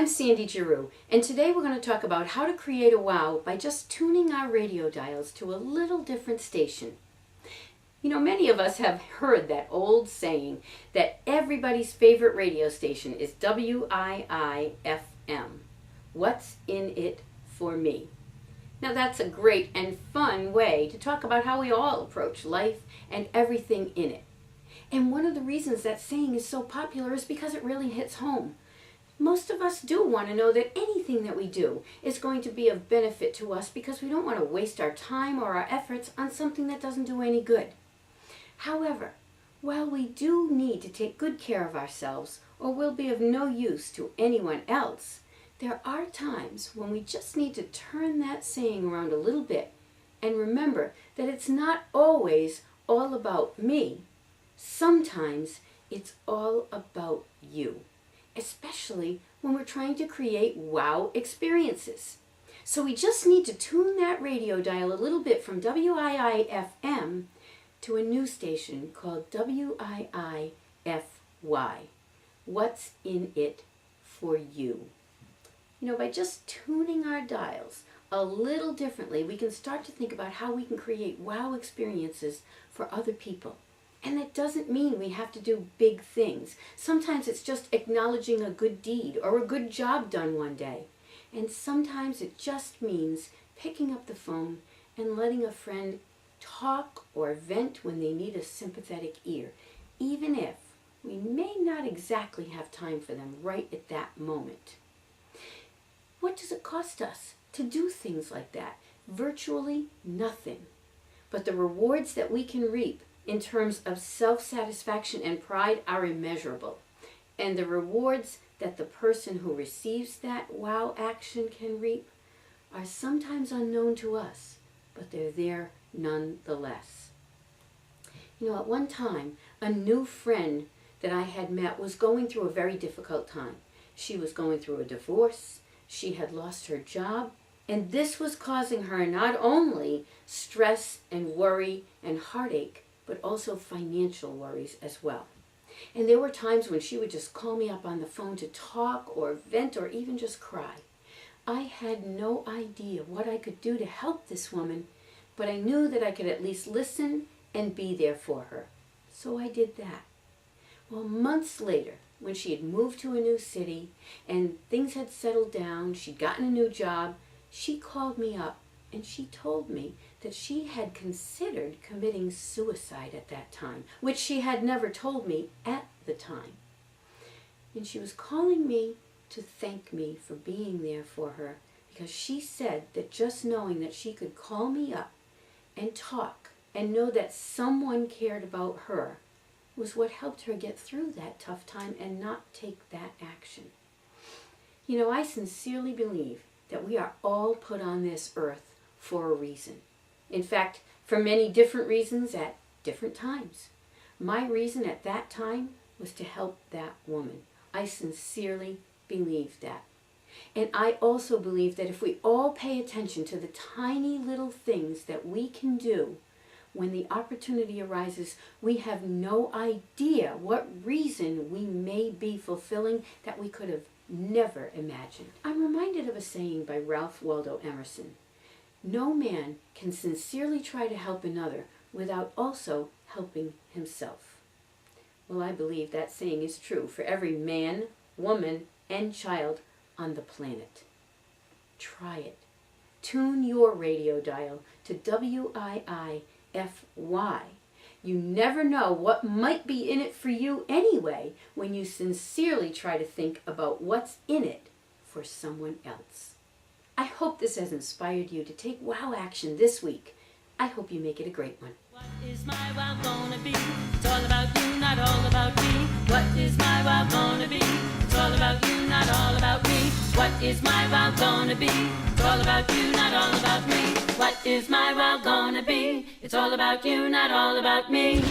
I'm Sandy Giroux, and today we're going to talk about how to create a wow by just tuning our radio dials to a little different station. You know, many of us have heard that old saying that everybody's favorite radio station is WIIFM. What's in it for me? Now that's a great and fun way to talk about how we all approach life and everything in it. And one of the reasons that saying is so popular is because it really hits home. Most of us do want to know that anything that we do is going to be of benefit to us because we don't want to waste our time or our efforts on something that doesn't do any good. However, while we do need to take good care of ourselves or will be of no use to anyone else, there are times when we just need to turn that saying around a little bit and remember that it's not always all about me. Sometimes it's all about you, especially when we're trying to create wow experiences. So we just need to tune that radio dial a little bit from WIIFM to a new station called WIIFY. What's in it for you? You know, by just tuning our dials a little differently, we can start to think about how we can create wow experiences for other people. And that doesn't mean we have to do big things. Sometimes it's just acknowledging a good deed or a good job done one day. And sometimes it just means picking up the phone and letting a friend talk or vent when they need a sympathetic ear, even if we may not exactly have time for them right at that moment. What does it cost us to do things like that? Virtually nothing. But the rewards that we can reap in terms of self-satisfaction and pride are immeasurable. And the rewards that the person who receives that wow action can reap are sometimes unknown to us, but they're there nonetheless. You know, at one time, a new friend that I had met was going through a very difficult time. She was going through a divorce, she had lost her job, and this was causing her not only stress and worry and heartache, but also financial worries as well. And there were times when she would just call me up on the phone to talk or vent or even just cry. I had no idea what I could do to help this woman, but I knew that I could at least listen and be there for her. So I did that. Well, months later, when she had moved to a new city and things had settled down, she'd gotten a new job, she called me up and she told me that she had considered committing suicide at that time, which she had never told me at the time. And she was calling me to thank me for being there for her, because she said that just knowing that she could call me up and talk and know that someone cared about her was what helped her get through that tough time and not take that action. You know, I sincerely believe that we are all put on this earth for a reason. In fact, for many different reasons at different times. My reason at that time was to help that woman. I sincerely believe that. And I also believe that if we all pay attention to the tiny little things that we can do, when the opportunity arises, we have no idea what reason we may be fulfilling that we could have never imagined. I'm reminded of a saying by Ralph Waldo Emerson. No man can sincerely try to help another without also helping himself. Well, I believe that saying is true for every man, woman, and child on the planet. Try it. Tune your radio dial to WIIFY. You never know what might be in it for you anyway when you sincerely try to think about what's in it for someone else. I hope this has inspired you to take wow action this week. I hope you make it a great one. What is my wow gonna be? It's all about you, not all about me. What is my wow gonna be? It's all about you, not all about me. What is my wow gonna be? It's all about you, not all about me. What is my wow gonna be? It's all about you, not all about me.